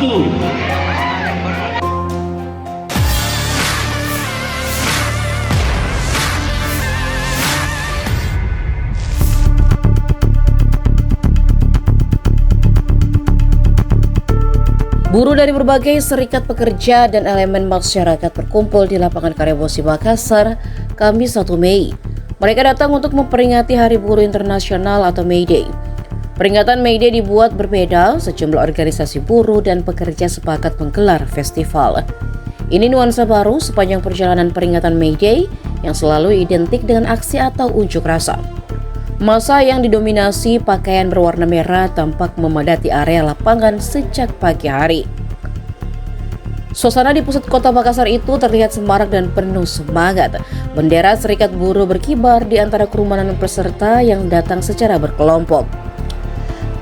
Satu. Buruh dari berbagai serikat pekerja dan elemen masyarakat berkumpul di lapangan Karebosi Makassar, Kamis 1 Mei. Mereka datang untuk memperingati Hari Buruh Internasional atau May Day. Peringatan May Day dibuat berbeda, sejumlah organisasi buruh dan pekerja sepakat menggelar festival. Ini nuansa baru sepanjang perjalanan peringatan May Day yang selalu identik dengan aksi atau unjuk rasa. Massa yang didominasi pakaian berwarna merah tampak memadati area lapangan sejak pagi hari. Suasana di pusat kota Makassar itu terlihat semarak dan penuh semangat. Bendera Serikat Buruh berkibar di antara kerumunan peserta yang datang secara berkelompok.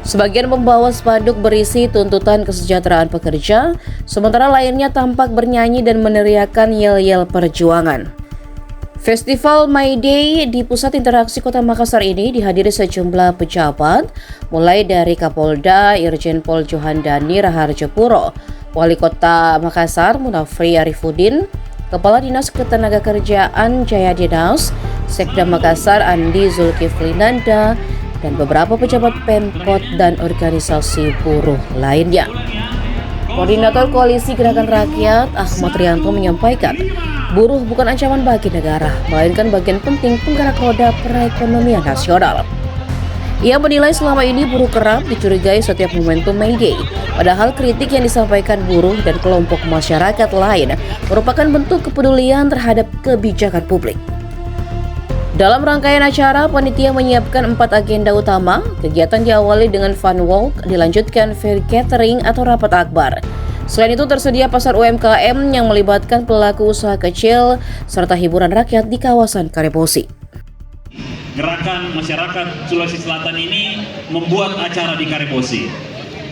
Sebagian membawa spanduk berisi tuntutan kesejahteraan pekerja, sementara lainnya tampak bernyanyi dan meneriakkan yel-yel perjuangan. Festival May Day di Pusat Interaksi Kota Makassar ini dihadiri sejumlah pejabat, mulai dari Kapolda Irjen Pol Johandani Raharjopuro, Wali Kota Makassar Munafri Arifuddin, Kepala Dinas Ketenagakerjaan Jaya Dinas, Sekda Makassar Andi Zulkiflinanda, dan beberapa pejabat Pemkot dan organisasi buruh lainnya. Koordinator Koalisi Gerakan Rakyat Ahmad Rianto menyampaikan, buruh bukan ancaman bagi negara, melainkan bagian penting penggerak roda perekonomian nasional. Ia menilai selama ini buruh kerap dicurigai setiap momentum May Day, padahal kritik yang disampaikan buruh dan kelompok masyarakat lain merupakan bentuk kepedulian terhadap kebijakan publik. Dalam rangkaian acara, panitia menyiapkan 4 agenda utama. Kegiatan diawali dengan fun walk, dilanjutkan fair catering atau rapat akbar. Selain itu tersedia pasar UMKM yang melibatkan pelaku usaha kecil serta hiburan rakyat di kawasan Karebosi. Gerakan masyarakat Sulawesi Selatan ini membuat acara di Karebosi.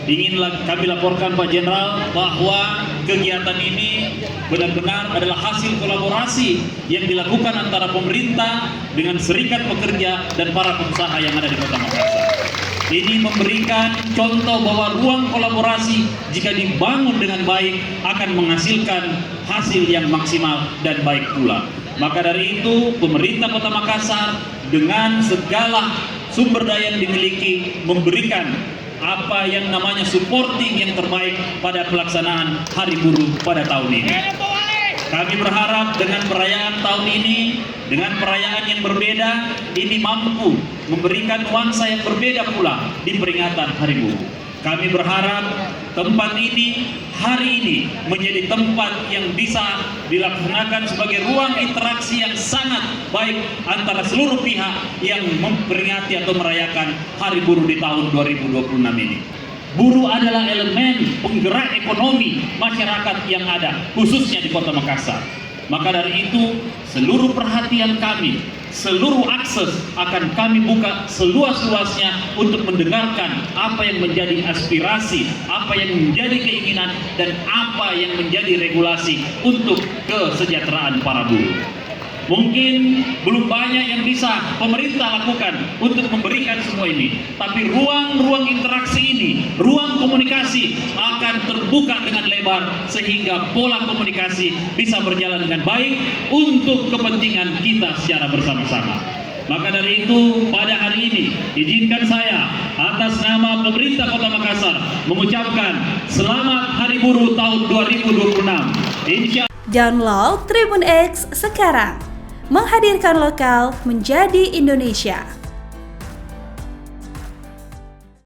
Ingin kami laporkan Pak Jenderal bahwa kegiatan ini benar-benar adalah hasil kolaborasi yang dilakukan antara pemerintah dengan serikat pekerja dan para pengusaha yang ada di Kota Makassar. Ini memberikan contoh bahwa ruang kolaborasi jika dibangun dengan baik akan menghasilkan hasil yang maksimal dan baik pula. Maka dari itu pemerintah Kota Makassar dengan segala sumber daya yang dimiliki memberikan apa yang namanya supporting yang terbaik pada pelaksanaan Hari Buruh pada tahun ini. Kami berharap dengan perayaan tahun ini, dengan perayaan yang berbeda, ini mampu memberikan nuansa yang berbeda pula di peringatan Hari Buruh. Kami berharap tempat ini, hari ini, menjadi tempat yang bisa dilaksanakan sebagai ruang interaksi yang sangat baik antara seluruh pihak yang memperingati atau merayakan Hari Buruh di tahun 2026 ini. Buruh adalah elemen penggerak ekonomi masyarakat yang ada, khususnya di Kota Makassar. Maka dari itu, seluruh perhatian kami, seluruh akses akan kami buka seluas-luasnya untuk mendengarkan apa yang menjadi aspirasi, apa yang menjadi keinginan, dan apa yang menjadi regulasi untuk kesejahteraan para buruh. Mungkin belum banyak yang bisa pemerintah lakukan untuk memberikan semua ini, tapi ruang-ruang interaksi ini, ruang komunikasi akan terbuka dengan lebar sehingga pola komunikasi bisa berjalan dengan baik untuk kepentingan kita secara bersama-sama. Maka dari itu pada hari ini izinkan saya atas nama pemerintah Kota Makassar mengucapkan selamat Hari Buruh tahun 2026. Download Tribun X sekarang. Menghadirkan lokal menjadi Indonesia.